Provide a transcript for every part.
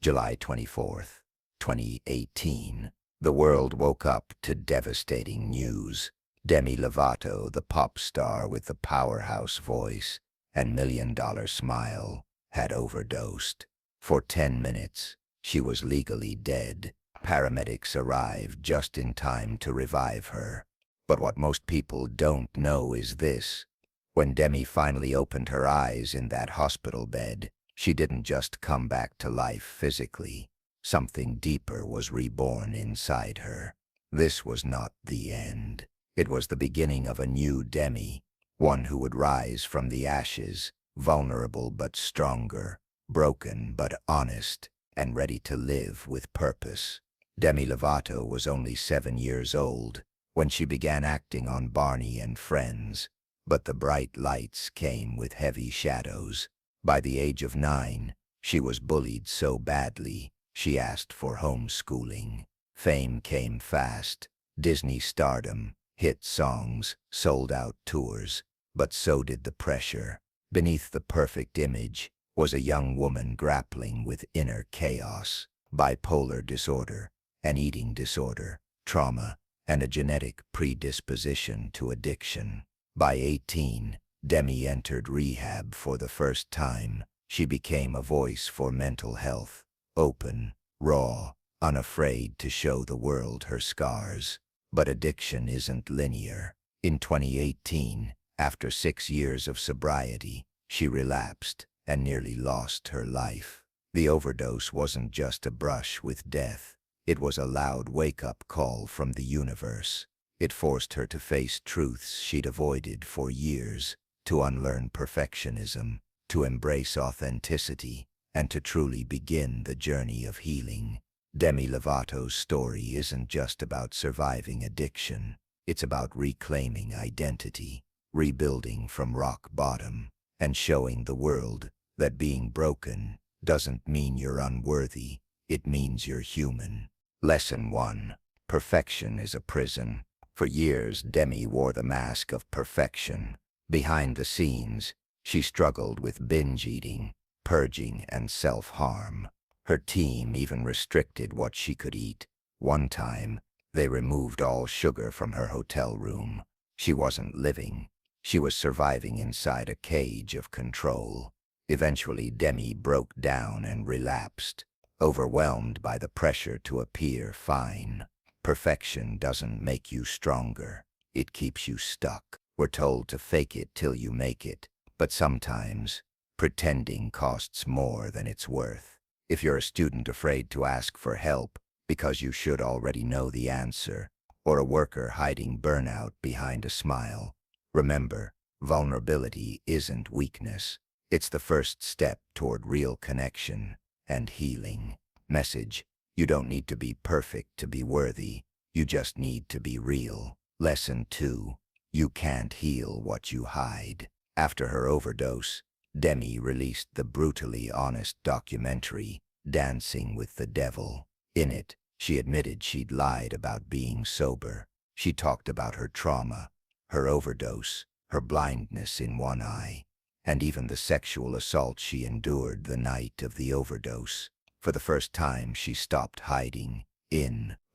July 24th, 2018. The world woke up to devastating news. Demi Lovato, the pop star with the powerhouse voice and million-dollar smile, had overdosed. For 10 minutes, she was legally dead. Paramedics arrived just in time to revive her. But what most people don't know is this. When Demi finally opened her eyes in that hospital bed, she didn't just come back to life physically. Something deeper was reborn inside her. This was not the end. It was the beginning of a new Demi, one who would rise from the ashes, vulnerable but stronger, broken but honest, and ready to live with purpose. Demi Lovato was only 7 years old when she began acting on Barney and Friends, but the bright lights came with heavy shadows. By the age of 9, she was bullied so badly, she asked for homeschooling. Fame came fast. Disney stardom, hit songs, sold-out tours, but so did the pressure. Beneath the perfect image was a young woman grappling with inner chaos, bipolar disorder, an eating disorder, trauma, and a genetic predisposition to addiction. By 18, Demi entered rehab for the first time. She became a voice for mental health, open, raw, unafraid to show the world her scars. But addiction isn't linear. In 2018, after 6 years of sobriety, she relapsed and nearly lost her life. The overdose wasn't just a brush with death. It was a loud wake-up call from the universe. It forced her to face truths she'd avoided for years, to unlearn perfectionism, to embrace authenticity, and to truly begin the journey of healing. Demi Lovato's story isn't just about surviving addiction. It's about reclaiming identity, rebuilding from rock bottom, and showing the world that being broken doesn't mean you're unworthy. It means you're human. Lesson 1. Perfection is a prison. For years, Demi wore the mask of perfection. Behind the scenes, she struggled with binge eating, purging, and self-harm. Her team even restricted what she could eat. One time, they removed all sugar from her hotel room. She wasn't living. She was surviving inside a cage of control. Eventually, Demi broke down and relapsed, overwhelmed by the pressure to appear fine. Perfection doesn't make you stronger. It keeps you stuck. We're told to fake it till you make it, but sometimes pretending costs more than it's worth. If you're a student afraid to ask for help because you should already know the answer, or a worker hiding burnout behind a smile, remember, vulnerability isn't weakness. It's the first step toward real connection and healing. Message: you don't need to be perfect to be worthy. You just need to be real. Lesson 2. You can't heal what you hide. After her overdose, Demi released the brutally honest documentary, Dancing with the Devil. In it, she admitted she'd lied about being sober. She talked about her trauma, her overdose, her blindness in one eye, and even the sexual assault she endured the night of the overdose. For the first time, she stopped hiding,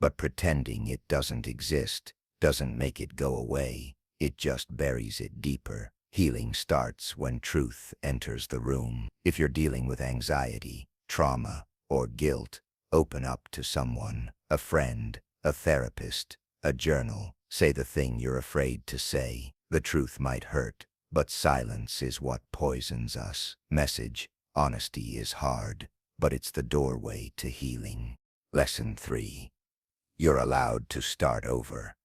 but pretending it doesn't exist doesn't make it go away. It just buries it deeper. Healing starts when truth enters the room. If you're dealing with anxiety, trauma, or guilt, open up to someone, a friend, a therapist, a journal. Say the thing you're afraid to say. The truth might hurt, but silence is what poisons us. Message: honesty is hard, but it's the doorway to healing. Lesson 3. You're allowed to start over.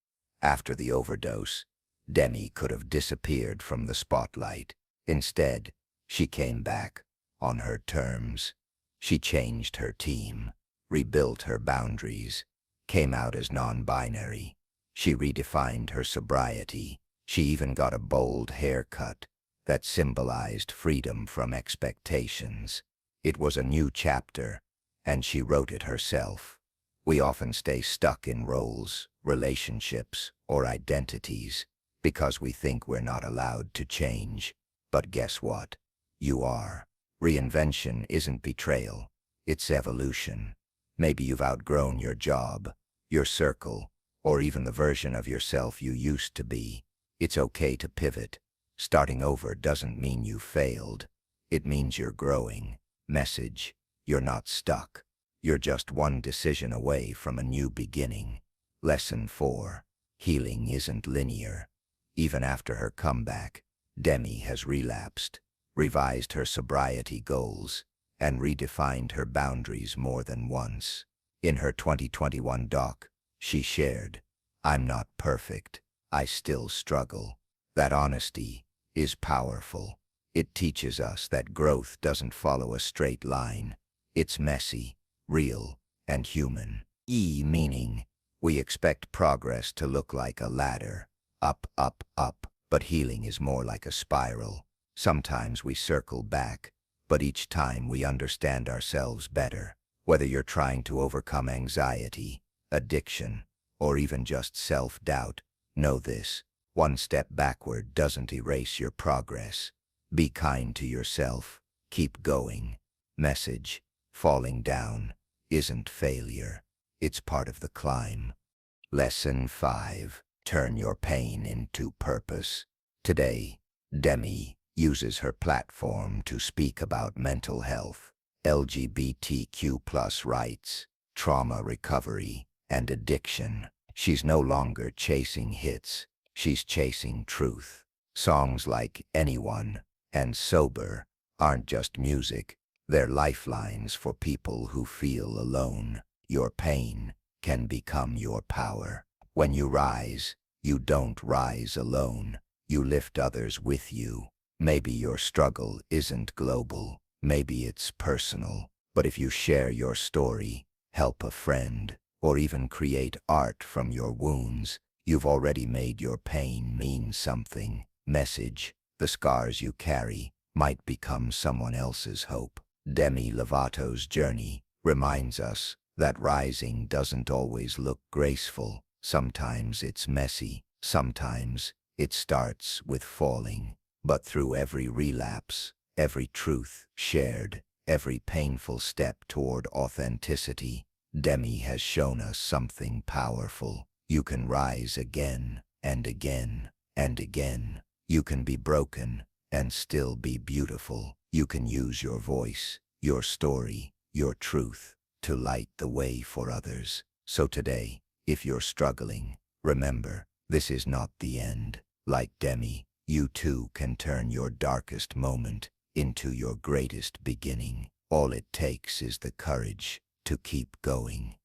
After the overdose, Demi could have disappeared from the spotlight. Instead, she came back on her terms. She changed her team, rebuilt her boundaries, came out as non-binary. She redefined her sobriety. She even got a bold haircut that symbolized freedom from expectations. It was a new chapter, and she wrote it herself. We often stay stuck in roles, relationships, or identities because we think we're not allowed to change. But guess what? You are. Reinvention isn't betrayal. It's evolution. Maybe you've outgrown your job, your circle, or even the version of yourself you used to be. It's okay to pivot. Starting over doesn't mean you failed. It means you're growing. Message: you're not stuck. You're just one decision away from a new beginning. Lesson 4. Healing isn't linear. Even after her comeback, Demi has relapsed, revised her sobriety goals, and redefined her boundaries more than once. In her 2021 doc, she shared, "I'm not perfect. I still struggle." That honesty is powerful. It teaches us that growth doesn't follow a straight line. It's messy, real, and human. Meaning, we expect progress to look like a ladder, up, up, up, but healing is more like a spiral. Sometimes we circle back, but each time we understand ourselves better. Whether you're trying to overcome anxiety, addiction, or even just self-doubt, know this: one step backward doesn't erase your progress. Be kind to yourself. Keep going. Message: falling down isn't failure. It's part of the climb. Lesson 5. Turn your pain into purpose. Today, Demi uses her platform to speak about mental health, LGBTQ+ rights, trauma recovery, and addiction. She's no longer chasing hits. She's chasing truth. Songs like Anyone and Sober aren't just music. They're lifelines for people who feel alone. Your pain can become your power. When you rise, you don't rise alone. You lift others with you. Maybe your struggle isn't global. Maybe it's personal. But if you share your story, help a friend, or even create art from your wounds, you've already made your pain mean something. Message: the scars you carry might become someone else's hope. Demi Lovato's journey reminds us that rising doesn't always look graceful. Sometimes it's messy. Sometimes it starts with falling. But through every relapse, every truth shared, every painful step toward authenticity, Demi has shown us something powerful. You can rise again and again and again. You can be broken and still be beautiful. You can use your voice, your story, your truth to light the way for others. So today, if you're struggling, remember, this is not the end. Like Demi, you too can turn your darkest moment into your greatest beginning. All it takes is the courage to keep going.